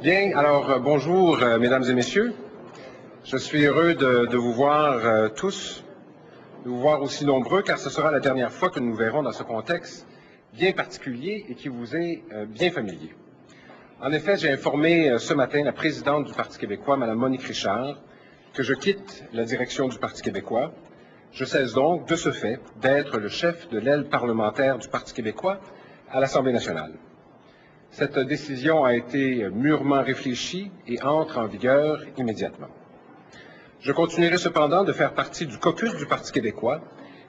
Bien, alors bonjour mesdames et messieurs. Je suis heureux de vous voir tous, de vous voir aussi nombreux, car ce sera la dernière fois que nous nous verrons dans ce contexte bien particulier et qui vous est bien familier. En effet, j'ai informé ce matin la présidente du Parti québécois, Mme Monique Richard, que je quitte la direction du Parti québécois. Je cesse donc, de ce fait, d'être le chef de l'aile parlementaire du Parti québécois à l'Assemblée nationale. Cette décision a été mûrement réfléchie et entre en vigueur immédiatement. Je continuerai cependant de faire partie du caucus du Parti québécois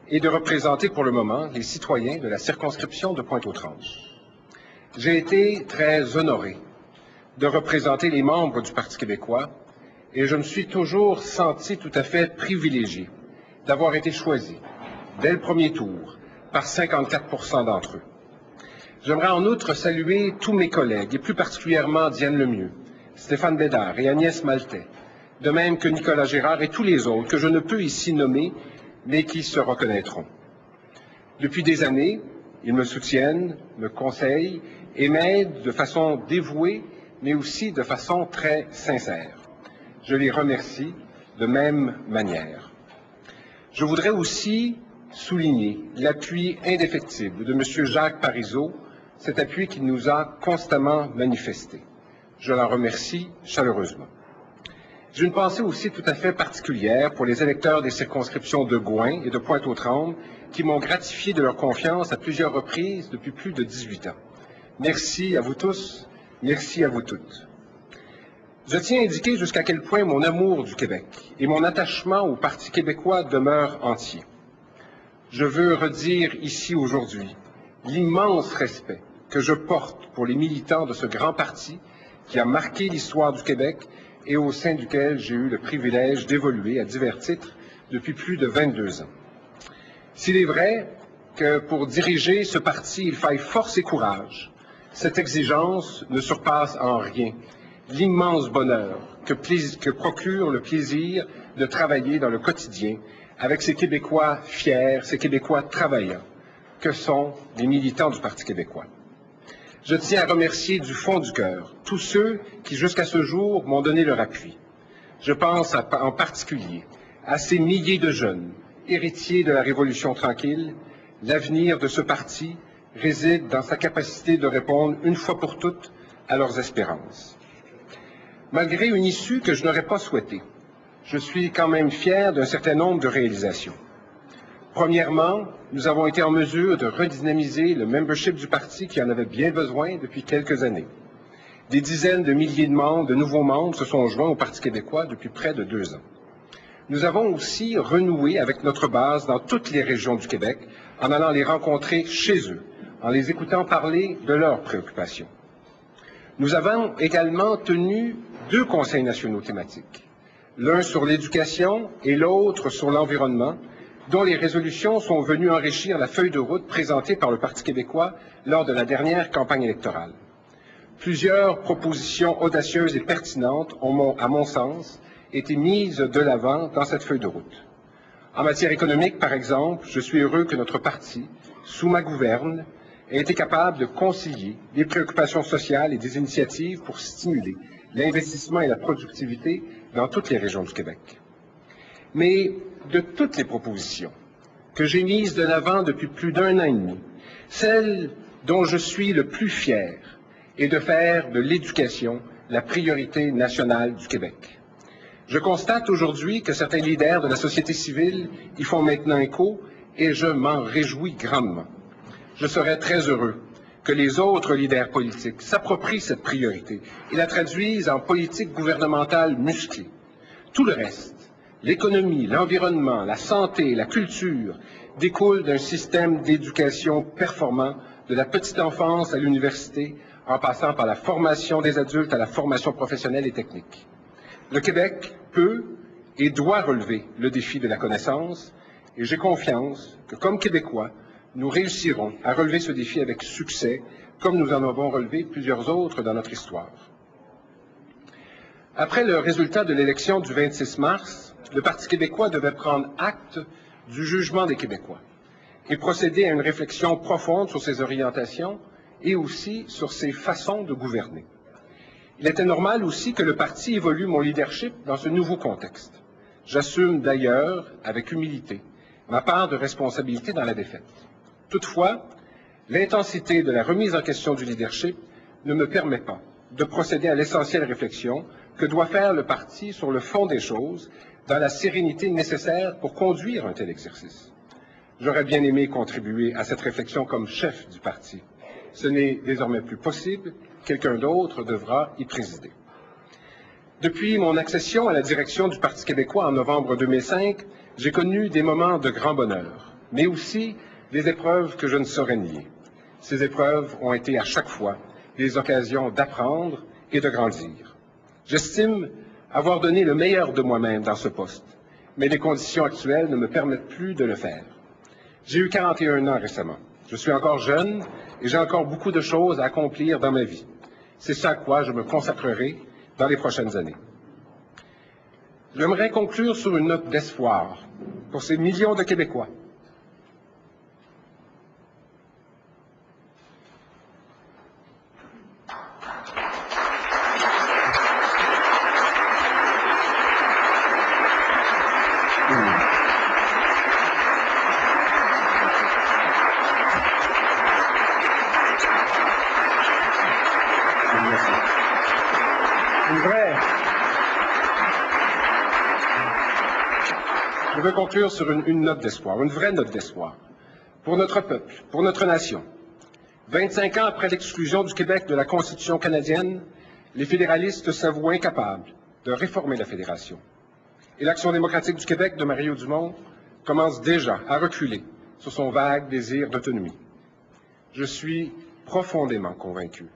et de représenter pour le moment les citoyens de la circonscription de Pointe-aux-Trembles. J'ai été très honoré de représenter les membres du Parti québécois et je me suis toujours senti tout à fait privilégié d'avoir été choisi dès le premier tour par 54% d'entre eux. J'aimerais en outre saluer tous mes collègues, et plus particulièrement Diane Lemieux, Stéphane Bédard et Agnès Maltais, de même que Nicolas Gérard et tous les autres que je ne peux ici nommer, mais qui se reconnaîtront. Depuis des années, ils me soutiennent, me conseillent et m'aident de façon dévouée, mais aussi de façon très sincère. Je les remercie de même manière. Je voudrais aussi souligner l'appui indéfectible de M. Jacques Parizeau, cet appui qu'il nous a constamment manifesté. Je l'en remercie chaleureusement. J'ai une pensée aussi tout à fait particulière pour les électeurs des circonscriptions de Gouin et de Pointe-aux-Trembles qui m'ont gratifié de leur confiance à plusieurs reprises depuis plus de 18 ans. Merci à vous tous, merci à vous toutes. Je tiens à indiquer jusqu'à quel point mon amour du Québec et mon attachement au Parti québécois demeurent entiers. Je veux redire ici aujourd'hui l'immense respect que je porte pour les militants de ce grand parti qui a marqué l'histoire du Québec et au sein duquel j'ai eu le privilège d'évoluer à divers titres depuis plus de 22 ans. S'il est vrai que pour diriger ce parti, il faille force et courage, cette exigence ne surpasse en rien l'immense bonheur que procure le plaisir de travailler dans le quotidien avec ces Québécois fiers, ces Québécois travaillants, que sont les militants du Parti québécois. Je tiens à remercier du fond du cœur tous ceux qui, jusqu'à ce jour, m'ont donné leur appui. Je pense en particulier à ces milliers de jeunes, héritiers de la Révolution tranquille. L'avenir de ce parti réside dans sa capacité de répondre une fois pour toutes à leurs espérances. Malgré une issue que je n'aurais pas souhaitée, je suis quand même fier d'un certain nombre de réalisations. Premièrement, nous avons été en mesure de redynamiser le membership du parti qui en avait bien besoin depuis quelques années. Des dizaines de milliers de nouveaux membres se sont joints au Parti québécois depuis près de 2 ans. Nous avons aussi renoué avec notre base dans toutes les régions du Québec en allant les rencontrer chez eux, en les écoutant parler de leurs préoccupations. Nous avons également tenu 2 conseils nationaux thématiques, l'un sur l'éducation et l'autre sur l'environnement, dont les résolutions sont venues enrichir la feuille de route présentée par le Parti québécois lors de la dernière campagne électorale. Plusieurs propositions audacieuses et pertinentes ont, à mon sens, été mises de l'avant dans cette feuille de route. En matière économique, par exemple, je suis heureux que notre parti, sous ma gouverne, ait été capable de concilier des préoccupations sociales et des initiatives pour stimuler l'investissement et la productivité dans toutes les régions du Québec. Mais de toutes les propositions que j'ai mises de l'avant depuis plus d'1 an et demi, celle dont je suis le plus fier est de faire de l'éducation la priorité nationale du Québec. Je constate aujourd'hui que certains leaders de la société civile y font maintenant écho et je m'en réjouis grandement. Je serais très heureux que les autres leaders politiques s'approprient cette priorité et la traduisent en politique gouvernementale musclée. Tout le reste, l'économie, l'environnement, la santé, la culture, découlent d'un système d'éducation performant de la petite enfance à l'université, en passant par la formation des adultes à la formation professionnelle et technique. Le Québec peut et doit relever le défi de la connaissance et j'ai confiance que, comme Québécois, nous réussirons à relever ce défi avec succès, comme nous en avons relevé plusieurs autres dans notre histoire. Après le résultat de l'élection du 26 mars, le Parti québécois devait prendre acte du jugement des Québécois et procéder à une réflexion profonde sur ses orientations et aussi sur ses façons de gouverner. Il était normal aussi que le parti évolue mon leadership dans ce nouveau contexte. J'assume d'ailleurs, avec humilité, ma part de responsabilité dans la défaite. Toutefois, l'intensité de la remise en question du leadership ne me permet pas de procéder à l'essentielle réflexion que doit faire le parti sur le fond des choses, dans la sérénité nécessaire pour conduire un tel exercice. J'aurais bien aimé contribuer à cette réflexion comme chef du parti. Ce n'est désormais plus possible, quelqu'un d'autre devra y présider. Depuis mon accession à la direction du Parti québécois en novembre 2005, j'ai connu des moments de grand bonheur, mais aussi des épreuves que je ne saurais nier. Ces épreuves ont été à chaque fois des occasions d'apprendre et de grandir. J'estime avoir donné le meilleur de moi-même dans ce poste, mais les conditions actuelles ne me permettent plus de le faire. J'ai eu 41 ans récemment. Je suis encore jeune et j'ai encore beaucoup de choses à accomplir dans ma vie. C'est ça à quoi je me consacrerai dans les prochaines années. J'aimerais conclure sur une note d'espoir pour ces millions de Québécois. Je veux conclure sur une note d'espoir, une vraie note d'espoir, pour notre peuple, pour notre nation. 25 ans après l'exclusion du Québec de la Constitution canadienne, les fédéralistes s'avouent incapables de réformer la Fédération. Et l'Action démocratique du Québec de Mario Dumont commence déjà à reculer sur son vague désir d'autonomie. Je suis profondément convaincu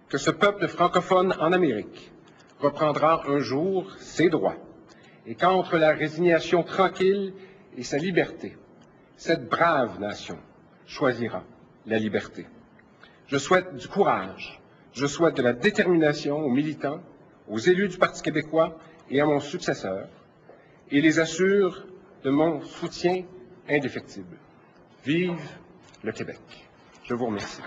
que ce peuple francophone en Amérique reprendra un jour ses droits et qu'entre la résignation tranquille et sa liberté, cette brave nation choisira la liberté. Je souhaite du courage, je souhaite de la détermination aux militants, aux élus du Parti québécois et à mon successeur, et les assure de mon soutien indéfectible. Vive le Québec. Je vous remercie.